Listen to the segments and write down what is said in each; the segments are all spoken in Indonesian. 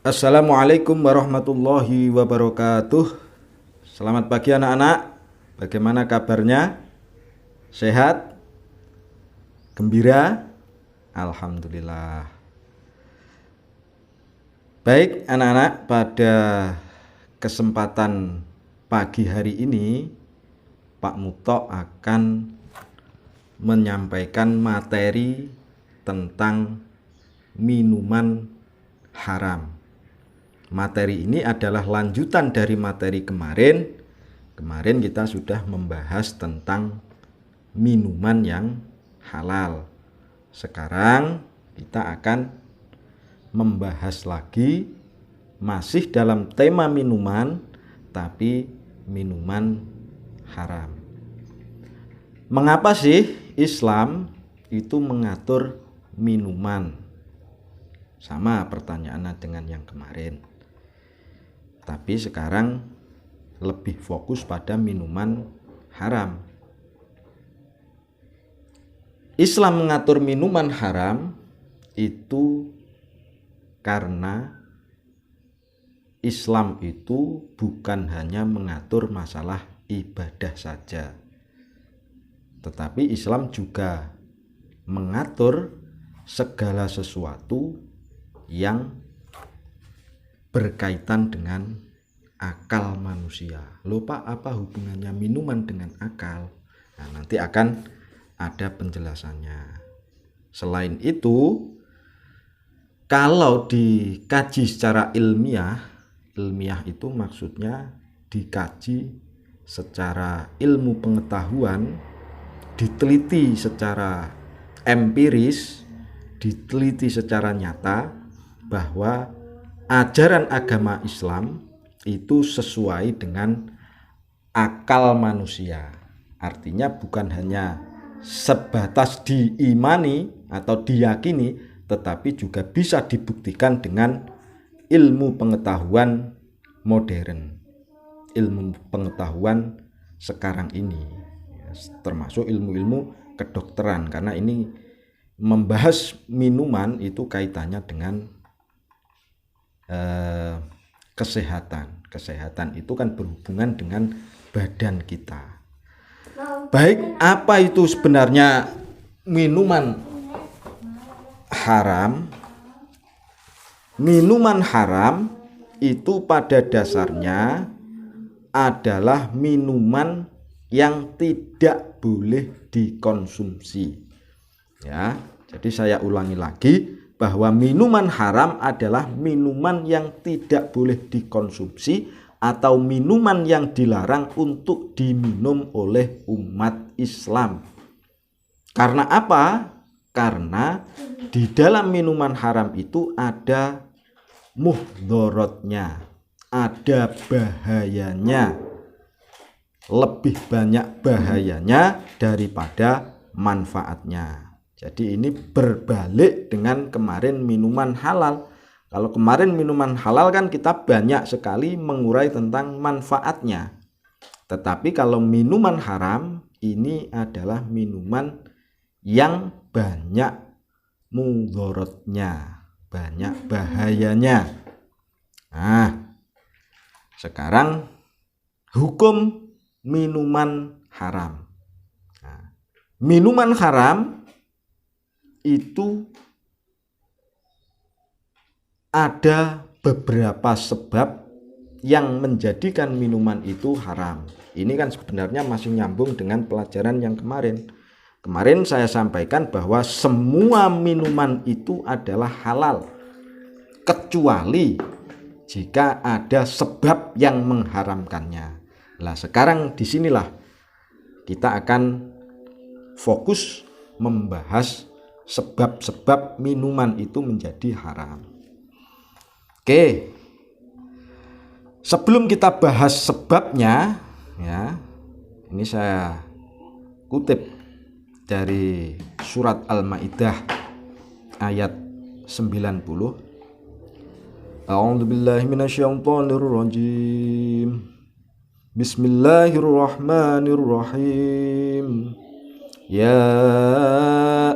Assalamualaikum warahmatullahi wabarakatuh. Selamat pagi anak-anak. Bagaimana kabarnya? Sehat? Gembira? Alhamdulillah. Baik anak-anak, pada kesempatan pagi hari ini Pak Muto akan menyampaikan materi tentang minuman haram. Materi ini adalah lanjutan dari materi kemarin. Kemarin kita sudah membahas tentang minuman yang halal. Sekarang kita akan membahas lagi masih dalam tema minuman, tapi minuman haram. Mengapa sih Islam itu mengatur minuman? Sama pertanyaannya dengan yang kemarin. Tapi sekarang lebih fokus pada minuman haram. Islam mengatur minuman haram itu karena Islam itu bukan hanya mengatur masalah ibadah saja, tetapi Islam juga mengatur segala sesuatu yang berkaitan dengan akal manusia. Loh Pak, apa hubungannya minuman dengan akal? Nah, nanti akan ada penjelasannya. Selain itu, kalau dikaji secara ilmiah itu maksudnya dikaji secara ilmu pengetahuan, diteliti secara empiris, diteliti secara nyata bahwa ajaran agama Islam itu sesuai dengan akal manusia. Artinya bukan hanya sebatas diimani atau diyakini, tetapi juga bisa dibuktikan dengan ilmu pengetahuan modern, ilmu pengetahuan sekarang ini, termasuk ilmu-ilmu kedokteran, karena ini membahas minuman itu kaitannya dengan kesehatan itu kan berhubungan dengan badan kita. Baik, apa itu sebenarnya minuman haram? Minuman haram itu pada dasarnya adalah minuman yang tidak boleh dikonsumsi. Ya, jadi saya ulangi lagi bahwa minuman haram adalah minuman yang tidak boleh dikonsumsi atau minuman yang dilarang untuk diminum oleh umat Islam. Karena apa? Karena di dalam minuman haram itu ada muhdharotnya, ada bahayanya, lebih banyak bahayanya daripada manfaatnya. Jadi ini berbalik dengan kemarin minuman halal. Kalau kemarin minuman halal kan kita banyak sekali mengurai tentang manfaatnya. Tetapi kalau minuman haram ini adalah minuman yang banyak mudharatnya, banyak bahayanya. Nah, sekarang hukum minuman haram. Nah, minuman haram itu ada beberapa sebab yang menjadikan minuman itu haram. Ini kan sebenarnya masih nyambung dengan pelajaran yang kemarin. Kemarin saya sampaikan bahwa semua minuman itu adalah halal, kecuali jika ada sebab yang mengharamkannya. Nah, sekarang disinilah kita akan fokus membahas sebab-sebab minuman itu menjadi haram. Oke, sebelum kita bahas sebabnya, ya, ini saya kutip dari surat Al-Maidah ayat 90. A'udzubillahi minasyaitonirrajim. Bismillahirrahmanirrahim. Ya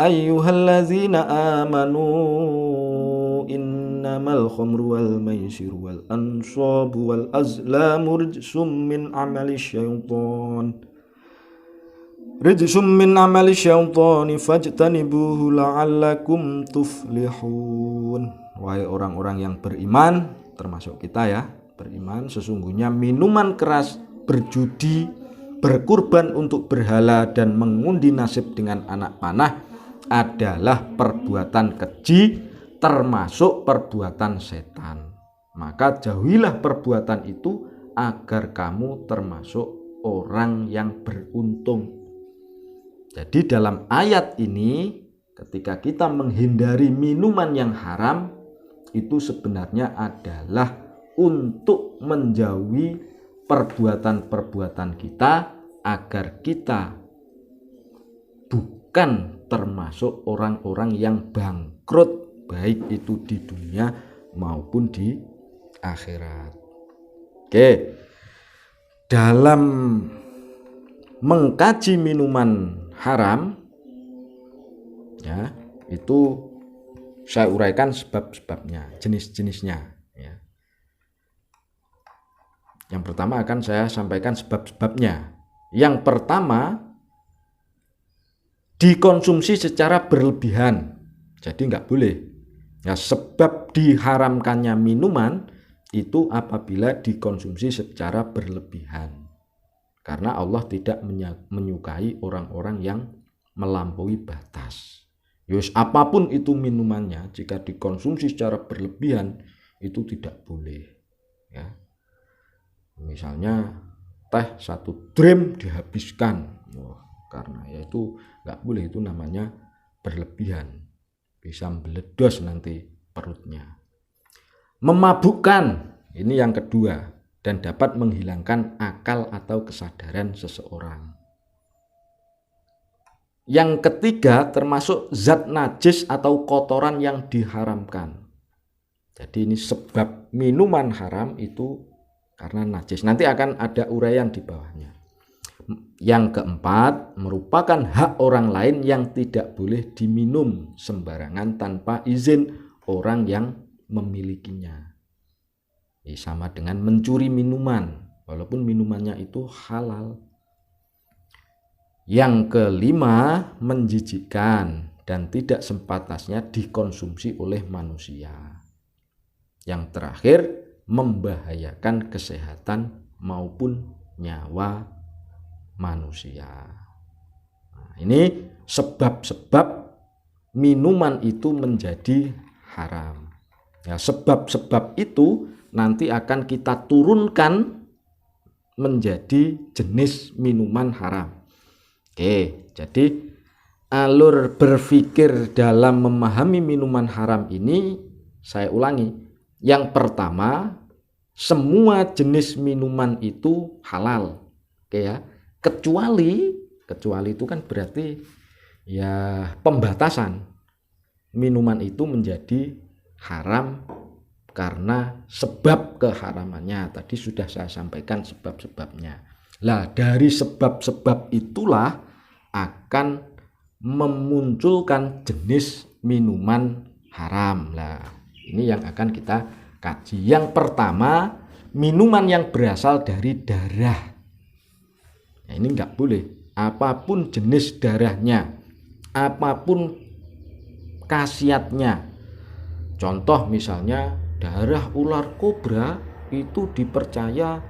ayyuhallazina amanu innamal khamru wal maisiru wal ansabu wal azlamu rijsum min amali syaitani fajtanibuhu la'allakum tuflihun. Wahai orang-orang yang beriman, termasuk kita ya, beriman, sesungguhnya minuman keras, berjudi, berkurban untuk berhala dan mengundi nasib dengan anak panah adalah perbuatan keji, termasuk perbuatan setan. Maka jauhilah perbuatan itu agar kamu termasuk orang yang beruntung. Jadi dalam ayat ini ketika kita menghindari minuman yang haram itu sebenarnya adalah untuk menjauhi perbuatan-perbuatan kita agar kita bukan termasuk orang-orang yang bangkrut baik itu di dunia maupun di akhirat. Oke. Dalam mengkaji minuman haram ya, itu saya uraikan sebab-sebabnya, jenis-jenisnya ya. Yang pertama akan saya sampaikan sebab-sebabnya. Yang pertama, dikonsumsi secara berlebihan. Jadi nggak boleh. Ya, sebab diharamkannya minuman itu apabila dikonsumsi secara berlebihan. Karena Allah tidak menyukai orang-orang yang melampaui batas. Yus, apapun itu minumannya, jika dikonsumsi secara berlebihan itu tidak boleh. Ya. Misalnya teh 1 dram dihabiskan, karena ya itu nggak boleh, itu namanya berlebihan, bisa meledos nanti perutnya. Memabukkan, ini yang kedua, dan dapat menghilangkan akal atau kesadaran seseorang. Yang ketiga, termasuk zat najis atau kotoran yang diharamkan. Jadi ini sebab minuman haram itu karena najis. Nanti akan ada uraian di bawahnya. Yang keempat, merupakan hak orang lain yang tidak boleh diminum sembarangan tanpa izin orang yang memilikinya. Ini sama dengan mencuri minuman, walaupun minumannya itu halal. Yang kelima, menjijikkan dan tidak sepantasnya dikonsumsi oleh manusia. Yang terakhir, membahayakan kesehatan maupun nyawa manusia. Nah, ini sebab-sebab minuman itu menjadi haram. Ya, sebab-sebab itu nanti akan kita turunkan menjadi jenis minuman haram. Oke, jadi alur berpikir dalam memahami minuman haram ini saya ulangi. Yang pertama, semua jenis minuman itu halal. Oke ya. Kecuali itu kan berarti ya pembatasan. Minuman itu menjadi haram karena sebab keharamannya. Tadi sudah saya sampaikan sebab-sebabnya. Lah, dari sebab-sebab itulah akan memunculkan jenis minuman haram. Lah, ini yang akan kita kaji. Yang pertama, minuman yang berasal dari darah. Nah, ini enggak boleh. Apapun jenis darahnya, apapun khasiatnya. Contoh misalnya darah ular kobra itu dipercaya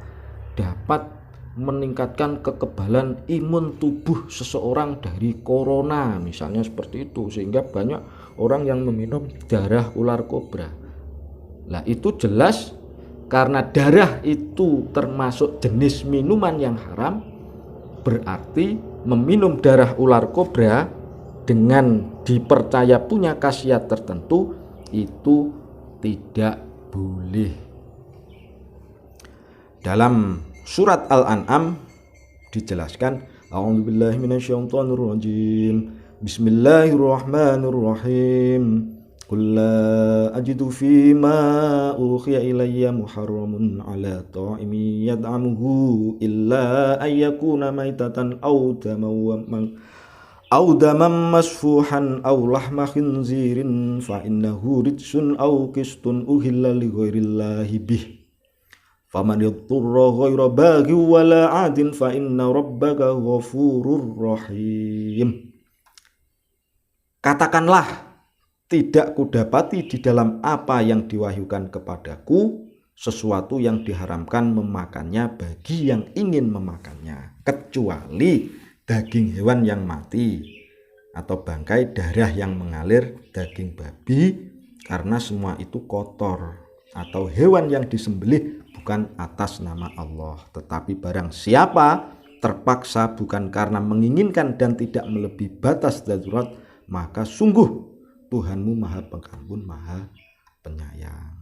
dapat meningkatkan kekebalan imun tubuh seseorang dari corona, misalnya seperti itu, sehingga banyak orang yang meminum darah ular kobra. Lah, itu jelas karena darah itu termasuk jenis minuman yang haram, berarti meminum darah ular kobra dengan dipercaya punya khasiat tertentu itu tidak boleh. Dalam surat Al-An'am dijelaskan, A'udzubillahi minasyaitonirrajim. Bismillahirrahmanirrahim. Qul la ajidu fima uhiya ilayya muharramun ala ta'imin yad'amuhu illa ayyakuna maitatan au damam masfuhan au lahma khinzirin fa innahu rijsun au qistun uhilla li ghairillahi bih faman yadhurra ghaira baghi wala adin fa inna rabbaka ghafurur rahim. Katakanlah, tidak kudapati di dalam apa yang diwahyukan kepadaku sesuatu yang diharamkan memakannya bagi yang ingin memakannya, kecuali daging hewan yang mati atau bangkai, darah yang mengalir, daging babi, karena semua itu kotor, atau hewan yang disembelih bukan atas nama Allah. Tetapi barang siapa terpaksa bukan karena menginginkan dan tidak melebihi batas darurat, maka sungguh Tuhanmu Maha Pengampun, Maha Penyayang.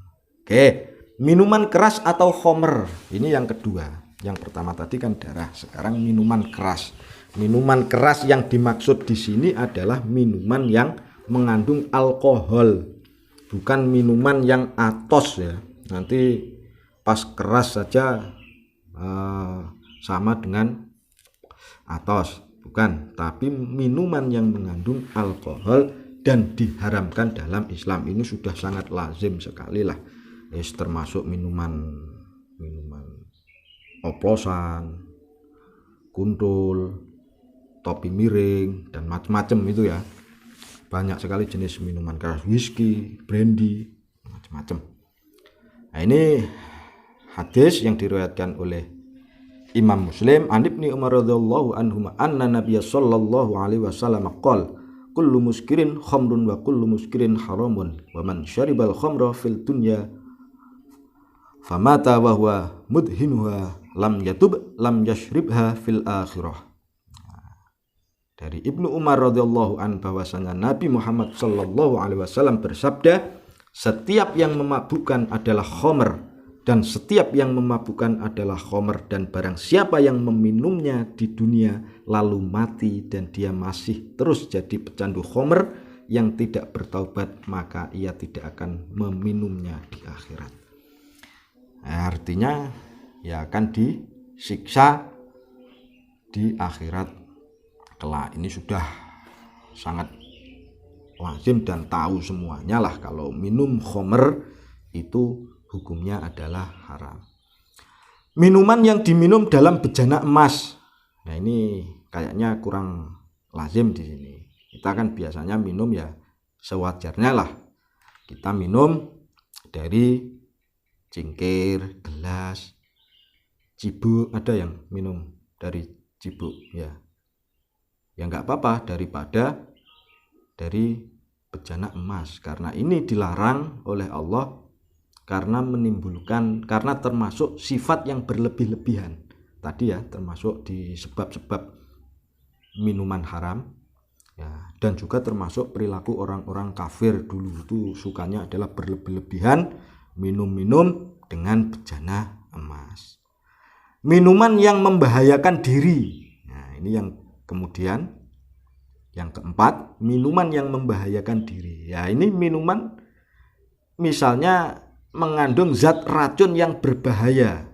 Oke, minuman keras atau khamr. Ini yang kedua. Yang pertama tadi kan darah, sekarang minuman keras. Minuman keras yang dimaksud di sini adalah minuman yang mengandung alkohol, bukan minuman yang atos ya. Nanti pas keras saja sama dengan atos, bukan, tapi minuman yang mengandung alkohol dan diharamkan dalam Islam. Ini sudah sangat lazim sekali lah. Termasuk minuman oplosan, kuntul, topi miring, dan macam-macam itu ya. Banyak sekali jenis minuman keras, whisky, brandy, macam-macam. Nah, ini hadis yang diriwayatkan oleh Imam Muslim an Ibnu Umar radhiyallahu anhuma anna Nabiy sallallahu alaihi wasallam qala kullu muskirin khamrun wa kullu muskirin haramun wa man syaribal khamra fil dunya famata wa huwa mudhinuha lam yatub lam yashribha fil akhirah. Dari Ibnu Umar radhiyallahu an bahwasanya Nabi Muhammad sallallahu alaihi wasallam bersabda, setiap yang memabukkan adalah khamr dan setiap yang memabukkan adalah khamr, dan barang siapa yang meminumnya di dunia lalu mati dan dia masih terus jadi pecandu khamr yang tidak bertaubat, maka ia tidak akan meminumnya di akhirat. Nah, artinya ya akan disiksa di akhirat kelak. Ini sudah sangat lazim dan tahu semuanya lah kalau minum khamr itu hukumnya adalah haram. Minuman yang diminum dalam bejana emas. Nah, ini kayaknya kurang lazim di sini. Kita kan biasanya minum ya sewajarnya lah. Kita minum dari cingkir, gelas, cibuk, ada yang minum dari cibuk ya. Ya enggak apa-apa daripada dari bejana emas, karena ini dilarang oleh Allah karena termasuk sifat yang berlebih-lebihan tadi ya, termasuk di sebab-sebab minuman haram ya, dan juga termasuk perilaku orang-orang kafir dulu itu sukanya adalah berlebih-lebihan minum-minum dengan bejana emas. Minuman yang membahayakan diri. Nah, ini yang kemudian yang keempat, minuman yang membahayakan diri. Ya, ini minuman misalnya mengandung zat racun yang berbahaya.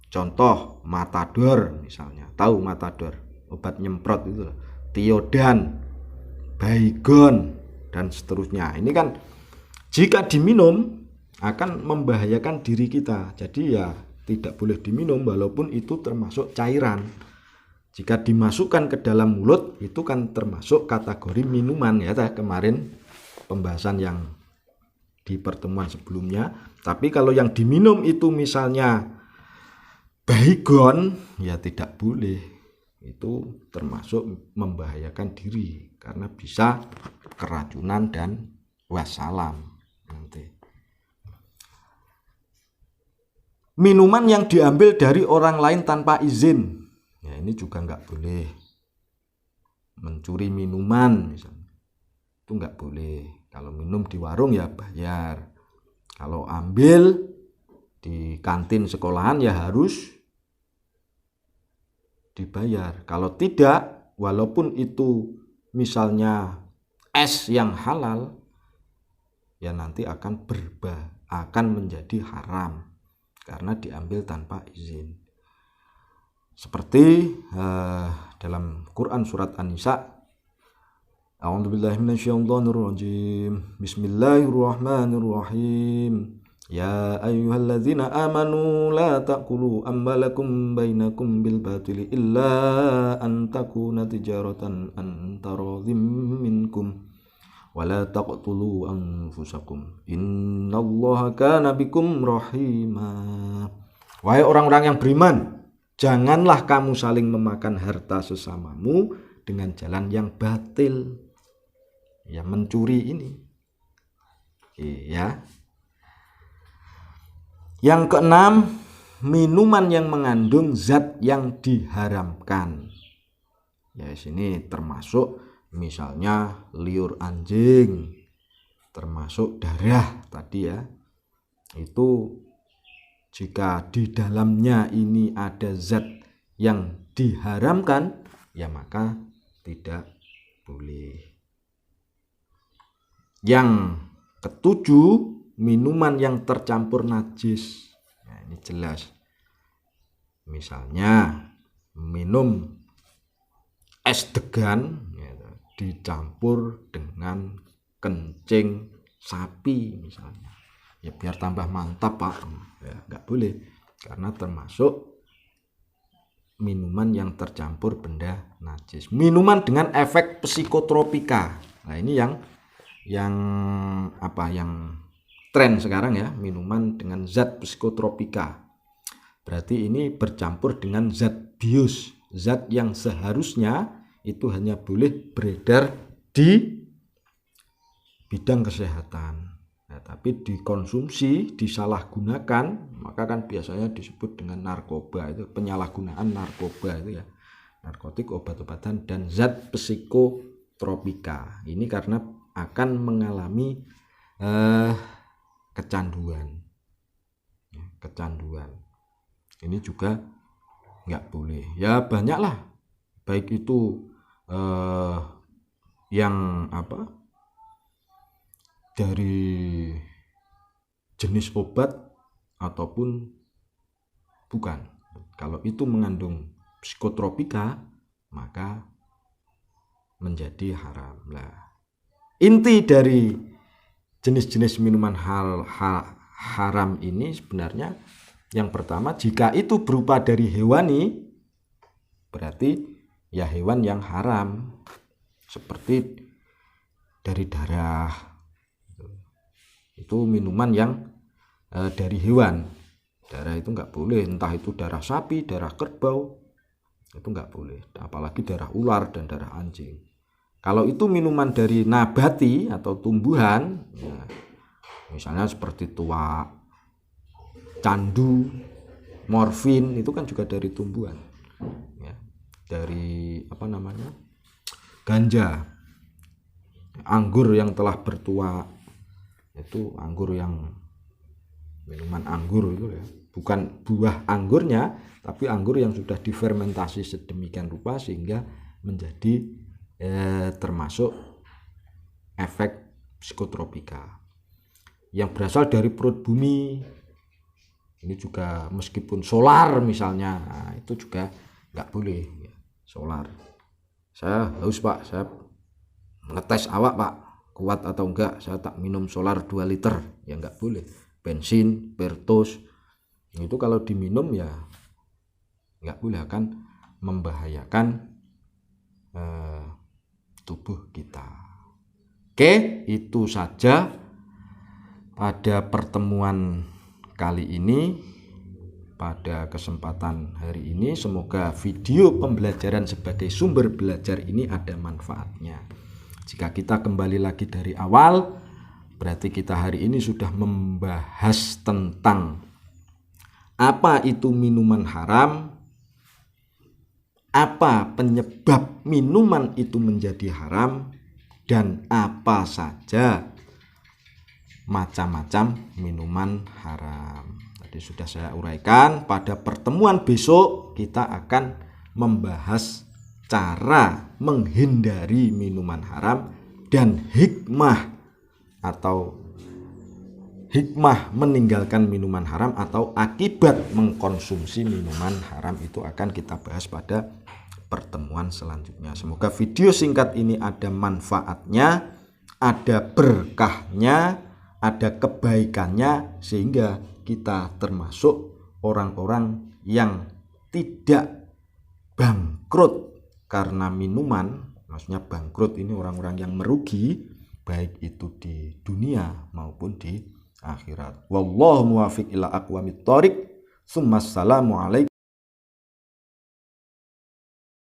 Contoh matador misalnya. Tahu matador? Obat nyemprot itu. Tiodan, baygon, dan seterusnya. Ini kan jika diminum akan membahayakan diri kita. Jadi ya tidak boleh diminum walaupun itu termasuk cairan. Jika dimasukkan ke dalam mulut itu kan termasuk kategori minuman ya, kemarin pembahasan yang di pertemuan sebelumnya. Tapi kalau yang diminum itu misalnya baygon ya tidak boleh. Itu termasuk membahayakan diri karena bisa keracunan dan wassalam nanti. Minuman yang diambil dari orang lain tanpa izin. Ya, ini juga nggak boleh. Mencuri minuman misalnya, itu nggak boleh. Kalau minum di warung ya bayar. Kalau ambil di kantin sekolahan ya harus dibayar. Kalau tidak, walaupun itu misalnya es yang halal, ya nanti akan menjadi haram karena diambil tanpa izin. Seperti dalam Quran surat An-Nisa A'udzubillahi minasyaitonirrajim. Bismillahirrahmanirrahim. Ya ayyuhalladzina amanu la ta'kulu amwalakum bainakum bil batili illa an takuna tijaratan an taradhim minkum wala taqtulu anfusakum innallaha kana bikum rahima. Wahai orang-orang yang beriman, janganlah kamu saling memakan harta sesamamu dengan jalan yang batil. Ya, mencuri ini. Iya. Yang keenam, minuman yang mengandung zat yang diharamkan. Ya, sini termasuk misalnya liur anjing, termasuk darah tadi ya. Itu jika di dalamnya ini ada zat yang diharamkan, ya maka tidak boleh. Yang ketujuh, minuman yang tercampur najis. Nah, ini jelas. Misalnya minum es degan ya, dicampur dengan kencing sapi misalnya. Ya biar tambah mantap Pak. Ya, nggak boleh karena termasuk minuman yang tercampur benda najis. Minuman dengan efek psikotropika. Nah, ini yang tren sekarang ya, minuman dengan zat psikotropika. Berarti ini bercampur dengan zat bius, zat yang seharusnya itu hanya boleh beredar di bidang kesehatan. Nah, tapi dikonsumsi, disalahgunakan, maka kan biasanya disebut dengan narkoba, itu penyalahgunaan narkoba itu ya. Narkotik, obat-obatan dan zat psikotropika. Ini karena akan mengalami kecanduan. Kecanduan. Ini juga nggak boleh. Ya banyaklah. Baik itu yang dari jenis obat ataupun bukan. Kalau itu mengandung psikotropika, maka menjadi haram. Lah, inti dari jenis-jenis minuman haram ini sebenarnya yang pertama, jika itu berupa dari hewani, berarti ya hewan yang haram, seperti dari darah. Itu minuman yang dari hewan. Darah itu nggak boleh, entah itu darah sapi, darah kerbau, itu nggak boleh. Apalagi darah ular dan darah anjing. Kalau itu minuman dari nabati atau tumbuhan, ya, misalnya seperti tuak, candu, morfin, itu kan juga dari tumbuhan, ya, dari ganja, anggur yang telah bertuak, itu anggur yang minuman anggur itu ya, bukan buah anggurnya, tapi anggur yang sudah difermentasi sedemikian rupa sehingga menjadi termasuk efek psikotropika yang berasal dari perut bumi. Ini juga meskipun solar misalnya, nah, itu juga nggak boleh ya, solar. Saya haus Pak, saya ngetes awak Pak, kuat atau enggak, saya tak minum solar 2 liter, ya nggak boleh. Bensin, Pertos, itu kalau diminum ya nggak boleh, akan membahayakan tubuh kita. Oke, itu saja pada pertemuan kali ini, pada kesempatan hari ini. Semoga video pembelajaran sebagai sumber belajar ini ada manfaatnya. Jika kita kembali lagi dari awal, berarti kita hari ini sudah membahas tentang apa itu minuman haram, apa penyebab minuman itu menjadi haram, dan apa saja macam-macam minuman haram. Tadi sudah saya uraikan. Pada pertemuan besok kita akan membahas cara menghindari minuman haram dan hikmah meninggalkan minuman haram atau akibat mengkonsumsi minuman haram, itu akan kita bahas pada pertemuan selanjutnya. Semoga video singkat ini ada manfaatnya, ada berkahnya, ada kebaikannya, sehingga kita termasuk orang-orang yang tidak bangkrut karena minuman. Maksudnya bangkrut ini orang-orang yang merugi, baik itu di dunia maupun di akhirat. Wallahu muwaffiq ila aqwamit thoriq. Assalamualaikum.